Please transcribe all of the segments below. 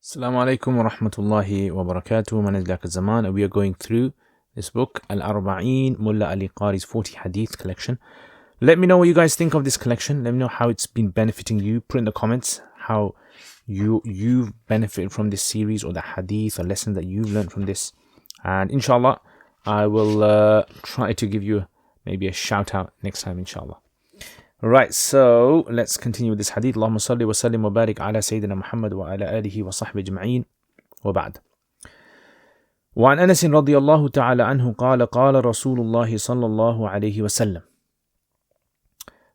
Assalamu alaikum wa rahmatullahi wa barakatuh. My name is Liaquat and we are going through this book, Al-Arba'een, Mulla Ali Qari's 40 Hadith collection. Let me know what you guys think of this collection. Let me know how it's been benefiting you. Put in the comments how you've benefited from this series, or the hadith or lesson that you've learned from this. And inshallah, I will try to give you maybe a shout out next time, inshallah. Right, so let's continue with this hadith. Allahumma salli wa sallim wa barik ala Sayyidina Muhammad wa ala alihi wa sahbihi ajma'in wa ba'd. وعن أنس رضي الله تعالى عنه قال قال رسول الله صلى الله عليه وسلم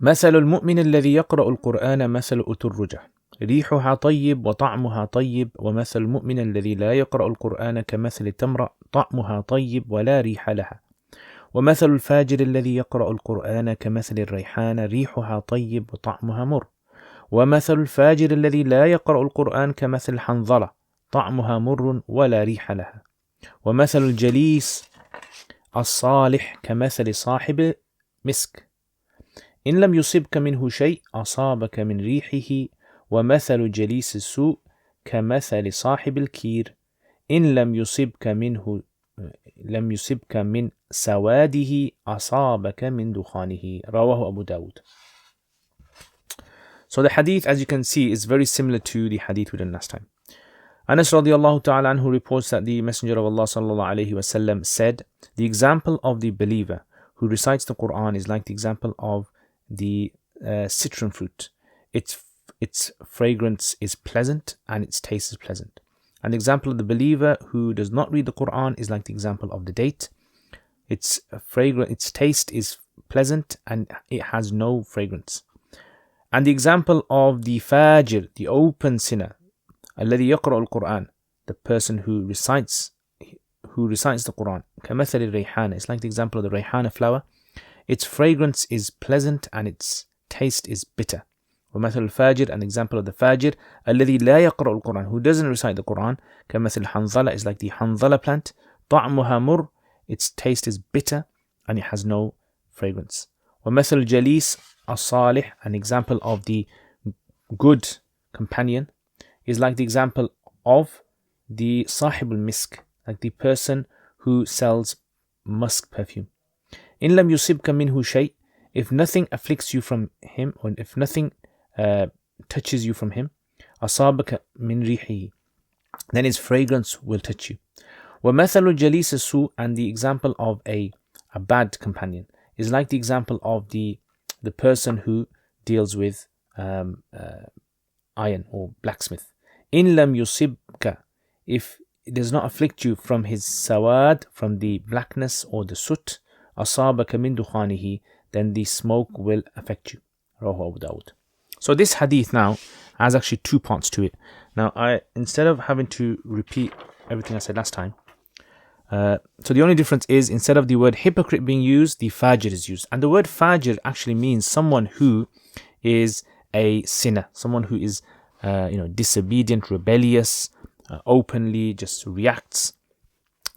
مثل المؤمن الذي يقرأ القرآن مثل أترجة ريحها طيب وطعمها طيب ومثل المؤمن الذي لا يقرأ القرآن كمثل التمرة طعمها طيب ولا ريح لها ومثل الفاجر الذي يقرأ القرآن كمثل الريحان ريحها طيب وطعمها مر ومثل الفاجر الذي لا يقرأ القرآن كمثل الحنظلة طعمها مر ولا ريح لها ومثل الجليس الصالح كمثل صاحب مسك إن لم يصبك منه شيء أصابك من ريحه ومثل جليس السوء كمثل صاحب الكير إن لم يصبك من سواده أصابك من دخانه رواه أبو داود. So the hadith, as you can see, is very similar to the hadith we did last time. Anas radiallahu ta'ala anhu reports that the Messenger of Allah sallallahu alayhi wasallam said, the example of the believer who recites the Quran is like the example of the citron fruit. Its fragrance is pleasant and its taste is pleasant. And the example of the believer who does not read the Quran is like the example of the date. Its taste is pleasant and it has no fragrance. And the example of the fajr, the open sinner, الذي يقرأ القرآن, the person who recites the Quran, كمثل الريحانة, it's like the example of the rayhana flower. Its fragrance is pleasant and its taste is bitter. ومثل الفاجر, an example of the fajr, الذي لا يقرأ القرآن, who doesn't recite the Quran, كمثل الحنظلة, is like the hanzala plant. طعمها مر, its taste is bitter and it has no fragrance. ومثل الجليس الصالح, an example of the good companion, is like the example of the صاحب المسك, like the person who sells musk perfume. إن لم يصبك منه شيء, if nothing afflicts you from him, or if nothing touches you from him, أصابك من ريحه, then his fragrance will touch you. ومثل جليس السوء, and the example of a bad companion is like the example of the person who deals with iron or blacksmith. إن لم يصبك, if it does not afflict you from his sawad, from the blackness or the soot, أصابك من دخانه, then the smoke will affect you. رواه أبو داود. So this hadith now has actually two parts to it. Now, instead of having to repeat everything I said last time, so the only difference is, instead of the word hypocrite being used, the fajr is used. And the word fajr actually means someone who is a sinner, someone who is disobedient, rebellious, openly just reacts.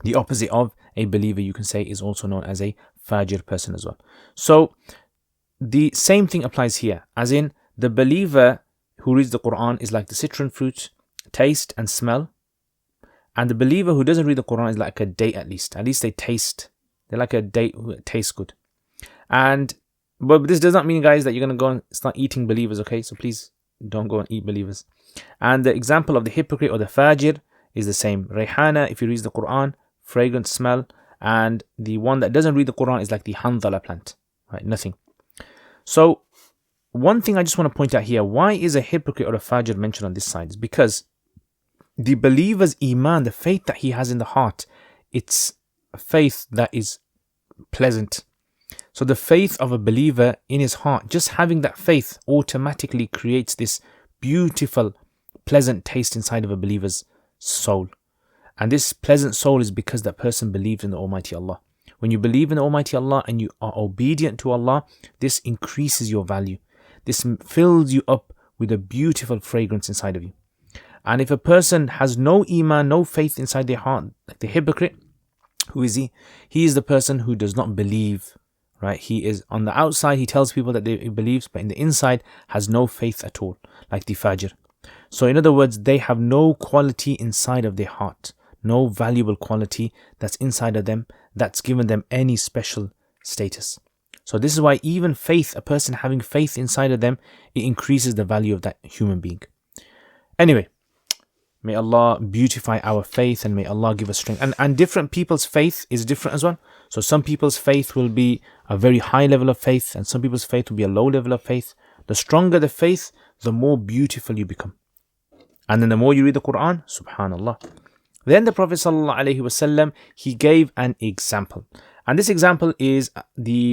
The opposite of a believer, you can say, is also known as a fajr person as well. So the same thing applies here, as in the believer who reads the Quran is like the citron fruit, taste and smell. And the believer who doesn't read the Quran is like a date at least. At least they taste. They're like a date who tastes good. But this does not mean, guys, that you're going to go and start eating believers, okay? So please don't go and eat believers. And the example of the hypocrite or the fajr is the same. Rayhana, if he reads the Quran, fragrant smell. And the one that doesn't read the Quran is like the hanzala plant, right? Nothing. So one thing I just want to point out here, why is a hypocrite or a fajr mentioned on this side? Is because the believer's iman, the faith that he has in the heart, it's a faith that is pleasant. So the faith of a believer in his heart, just having that faith automatically creates this beautiful, pleasant taste inside of a believer's soul. And this pleasant soul is because that person believes in the Almighty Allah. When you believe in the Almighty Allah and you are obedient to Allah, this increases your value. This fills you up with a beautiful fragrance inside of you. And if a person has no iman, no faith inside their heart, like the hypocrite, who is he? He is the person who does not believe, right? He is on the outside, he tells people that he believes, but in the inside has no faith at all, like the fajr. So in other words, they have no quality inside of their heart, no valuable quality that's inside of them that's given them any special status. So this is why even faith, a person having faith inside of them, it increases the value of that human being. Anyway, may Allah beautify our faith and may Allah give us strength. And different people's faith is different as well. So some people's faith will be a very high level of faith and some people's faith will be a low level of faith. The stronger the faith, the more beautiful you become. And then the more you read the Quran, subhanallah. Then the Prophet ﷺ, he gave an example. And this example is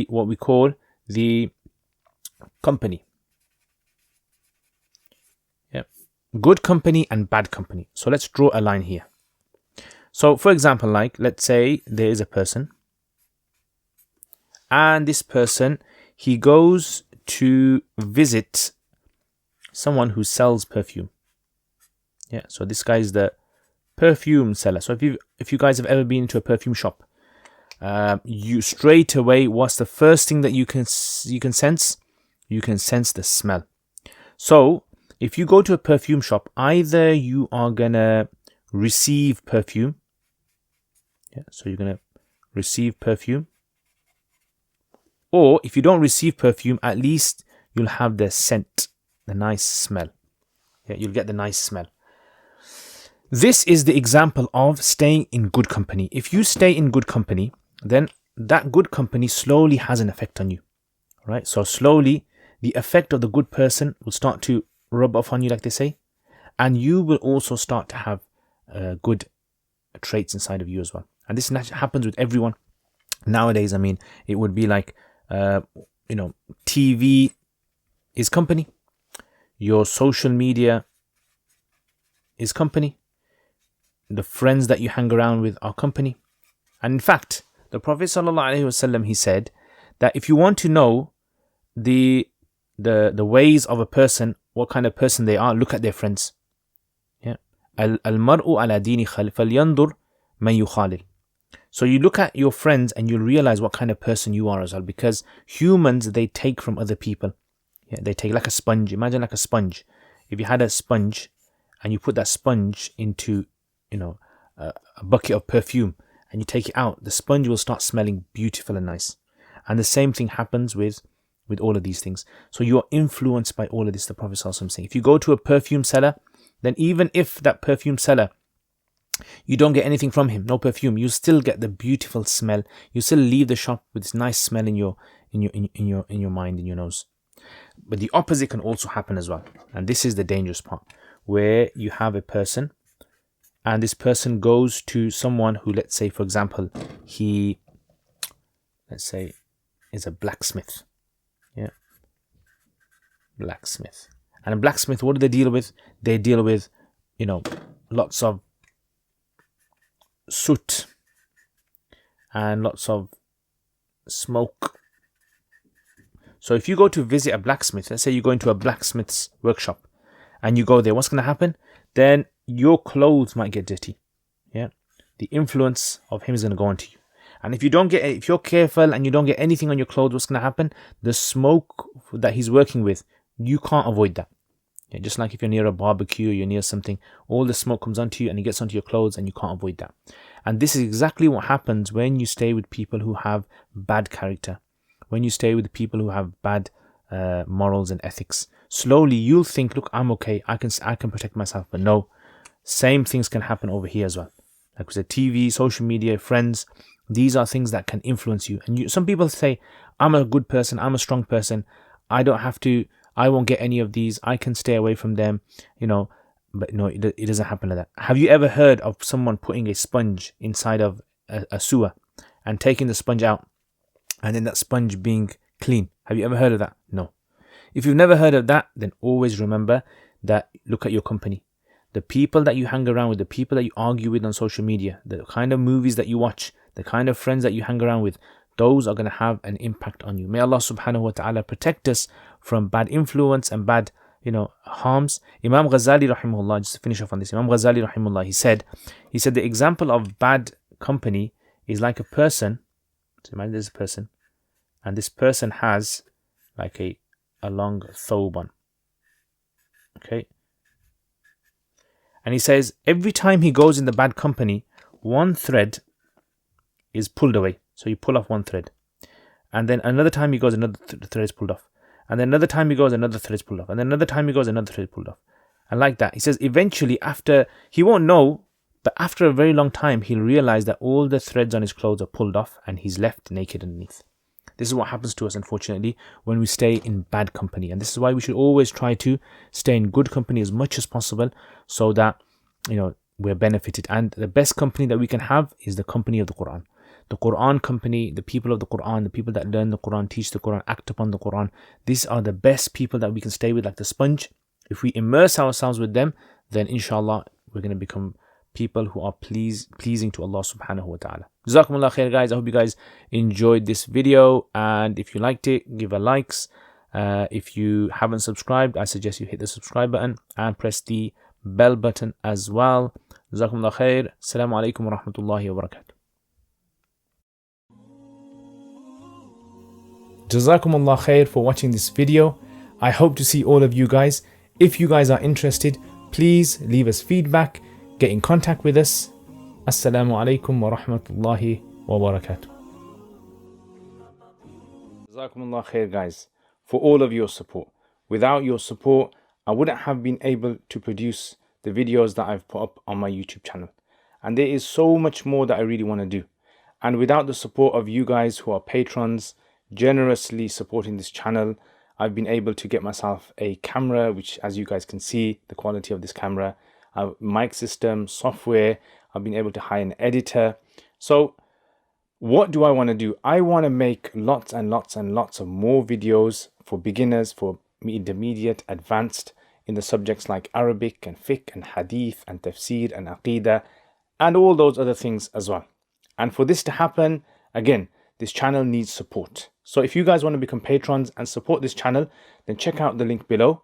what we call the company. Yeah. Good company and bad company. So let's draw a line here. So for example, like let's say there is a person. And this person, he goes to visit someone who sells perfume. Yeah, so this guy is the perfume seller. So if you guys have ever been to a perfume shop, you straight away, what's the first thing that you can sense? You can sense the smell. So if you go to a perfume shop, either you are gonna receive perfume. Yeah, so you're gonna receive perfume. Or if you don't receive perfume, at least you'll have the scent, the nice smell. Yeah, you'll get the nice smell. This is the example of staying in good company. If you stay in good company, then that good company slowly has an effect on you. Right? So slowly, the effect of the good person will start to rub off on you, like they say. And you will also start to have good traits inside of you as well. And this happens with everyone. Nowadays, I mean, it would be like, TV is company. Your social media is company. The friends that you hang around with are company. And in fact, the Prophet ﷺ, he said that if you want to know the ways of a person, what kind of person they are, look at their friends. Yeah. Al-mar'u ala dini falyandur man yukhalil. So you look at your friends and you'll realize what kind of person you are as well, because humans, they take from other people. Yeah, they take like a sponge. Imagine like a sponge. If you had a sponge and you put that sponge into a bucket of perfume and you take it out, the sponge will start smelling beautiful and nice. And the same thing happens with all of these things. So you're influenced by all of this, the Prophet ﷺ saying. If you go to a perfume seller, then even if that perfume seller, you don't get anything from him, no perfume, you still get the beautiful smell. You still leave the shop with this nice smell in your mind, in your nose. But the opposite can also happen as well. And this is the dangerous part, where you have a person and this person goes to someone who, let's say, for example, he, let's say, is a blacksmith. Yeah. Blacksmith. And a blacksmith, what do they deal with? They deal with, lots of soot and lots of smoke. So if you go to visit a blacksmith, let's say you go into a blacksmith's workshop and you go there, what's going to happen? Then your clothes might get dirty. Yeah, the influence of him is going to go onto you. And if you're careful and you don't get anything on your clothes, what's going to happen? The smoke that he's working with, you can't avoid that. Yeah, just like if you're near a barbecue, you're near something, all the smoke comes onto you and it gets onto your clothes and you can't avoid that. And this is exactly what happens when you stay with people who have bad character. When you stay with people who have bad morals and ethics. Slowly you'll think, look, I'm okay, I can protect myself. But no, same things can happen over here as well. Like we said, TV, social media, friends, these are things that can influence you. And some people say, I'm a good person, I'm a strong person, I won't get any of these, I can stay away from them, but no, it doesn't happen like that. Have you ever heard of someone putting a sponge inside of a sewer and taking the sponge out and then that sponge being clean? Have you ever heard of that? No. If you've never heard of that, then always remember that, look at your company. The people that you hang around with, the people that you argue with on social media, the kind of movies that you watch, the kind of friends that you hang around with, those are going to have an impact on you. May Allah subhanahu wa ta'ala protect us from bad influence and bad, harms. Imam Ghazali rahimahullah, just to finish off on this, Imam Ghazali rahimahullah, he said the example of bad company is like a person. So imagine there's a person, and this person has like a long thobe on. Okay. And he says every time he goes in the bad company, one thread is pulled away. So you pull off one thread. And then another time he goes, another thread is pulled off. And then another time he goes, another thread is pulled off. And then another time he goes, another thread is pulled off. And like that. He says eventually after, he won't know, but after a very long time, he'll realize that all the threads on his clothes are pulled off and he's left naked underneath. This is what happens to us, unfortunately, when we stay in bad company. And this is why we should always try to stay in good company as much as possible so that, we're benefited. And the best company that we can have is the company of the Quran. The Quran company, the people of the Quran, the people that learn the Quran, teach the Quran, act upon the Quran. These are the best people that we can stay with like the sponge. If we immerse ourselves with them, then inshallah, we're going to become people who are pleasing to Allah subhanahu wa ta'ala. Jazakumullah khair, guys. I hope you guys enjoyed this video, and if you liked it, give a likes. If you haven't subscribed, I suggest you hit the subscribe button and press the bell button as well. Jazakumullah khair. Assalamu alaikum wa rahmatullahi wa barakatuh. Jazakumullah khair for watching this video. I hope to see all of you guys. If you guys are interested, please leave us feedback. Get in contact with us. Assalamu alaikum wa rahmatullahi wa barakatuh. Jazakumullah khair, guys, for all of your support. Without your support, I wouldn't have been able to produce the videos that I've put up on my YouTube channel. And there is so much more that I really want to do. And without the support of you guys who are patrons, generously supporting this channel, I've been able to get myself a camera, which, as you guys can see, the quality of this camera, mic system, software. I've been able to hire an editor. So what do I want to do? I want to make lots and lots and lots of more videos for beginners, for intermediate, advanced, in the subjects like Arabic and fiqh and hadith and tafsir and aqidah and all those other things as well. And for this to happen, again, this channel needs support. So if you guys want to become patrons and support this channel, then check out the link below.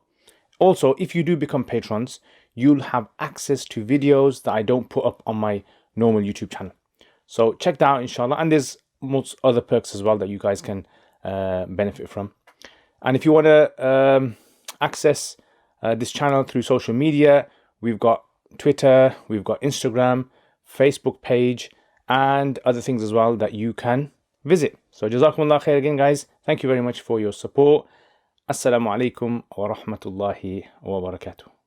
Also, if you do become patrons, you'll have access to videos that I don't put up on my normal YouTube channel. So check that out, inshallah. And there's most other perks as well that you guys can benefit from. And if you want to access this channel through social media, we've got Twitter, we've got Instagram, Facebook page, and other things as well that you can visit. So Jazakumullah khair again, guys. Thank you very much for your support. Assalamu alaikum wa rahmatullahi wa barakatuh.